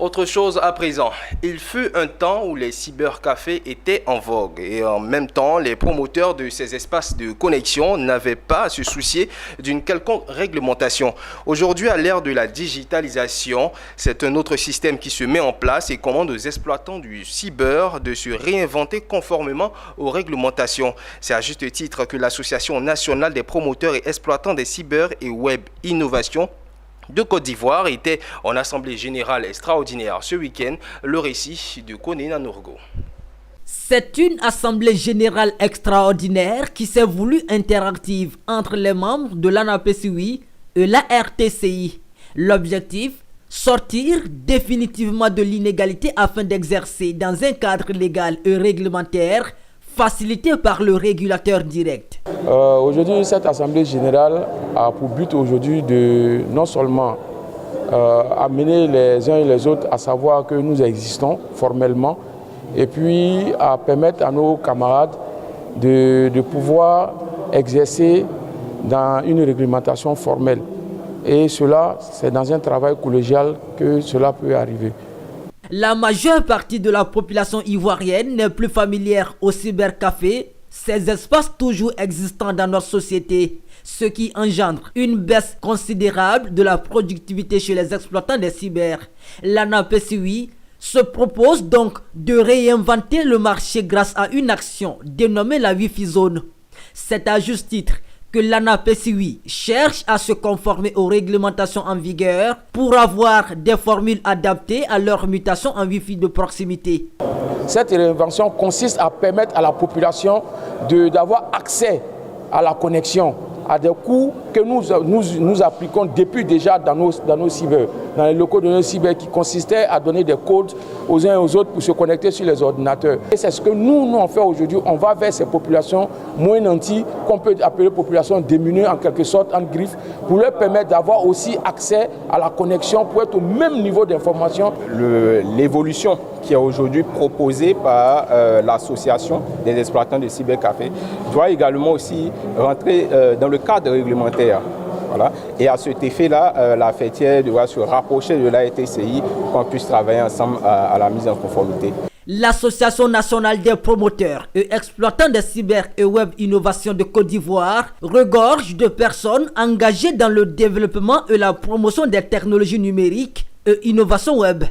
Autre chose à présent, il fut un temps où les cybercafés étaient en vogue et en même temps, les promoteurs de ces espaces de connexion n'avaient pas à se soucier d'une quelconque réglementation. Aujourd'hui, à l'ère de la digitalisation, c'est un autre système qui se met en place et commande aux exploitants du cyber de se réinventer conformément aux réglementations. C'est à juste titre que l'Association nationale des promoteurs et exploitants des cyber et web innovations de Côte d'Ivoire était en assemblée générale extraordinaire ce week-end. Le récit de Konena Nourgo. C'est une assemblée générale extraordinaire qui s'est voulue interactive entre les membres de l'ANAPCOI et la RTCI. L'objectif, sortir définitivement de l'inégalité afin d'exercer dans un cadre légal et réglementaire facilité par le régulateur direct. Aujourd'hui, cette assemblée générale a pour but aujourd'hui de non seulement amener les uns et les autres à savoir que nous existons formellement et puis à permettre à nos camarades de pouvoir exercer dans une réglementation formelle. Et cela, c'est dans un travail collégial que cela peut arriver. La majeure partie de la population ivoirienne n'est plus familière au cybercafé, ces espaces toujours existants dans notre société, ce qui engendre une baisse considérable de la productivité chez les exploitants des cyber. L'ANAPCOI se propose donc de réinventer le marché grâce à une action dénommée la Wi-Fi Zone. C'est à juste titre que l'ANAPCOI cherche à se conformer aux réglementations en vigueur pour avoir des formules adaptées à leur mutation en Wi-Fi de proximité. Cette réinvention consiste à permettre à la population d'avoir accès à la connexion à des coûts que nous appliquons depuis déjà dans nos cyber, dans les locaux de nos cyber qui consistaient à donner des codes aux uns et aux autres pour se connecter sur les ordinateurs. Et c'est ce que nous on fait aujourd'hui. On va vers ces populations moins nanties, qu'on peut appeler populations démunies en quelque sorte, en griffe, pour leur permettre d'avoir aussi accès à la connexion pour être au même niveau d'information. L'évolution qui est aujourd'hui proposée par l'association des exploitants de cybercafés doit également aussi rentrer dans le cadre réglementaire. Voilà. Et à cet effet-là, la fêtière doit se rapprocher de la RTCI pour qu'on puisse travailler ensemble à la mise en conformité. L'Association nationale des promoteurs et exploitants des cyber et web innovations de Côte d'Ivoire regorge de personnes engagées dans le développement et la promotion des technologies numériques et innovations web.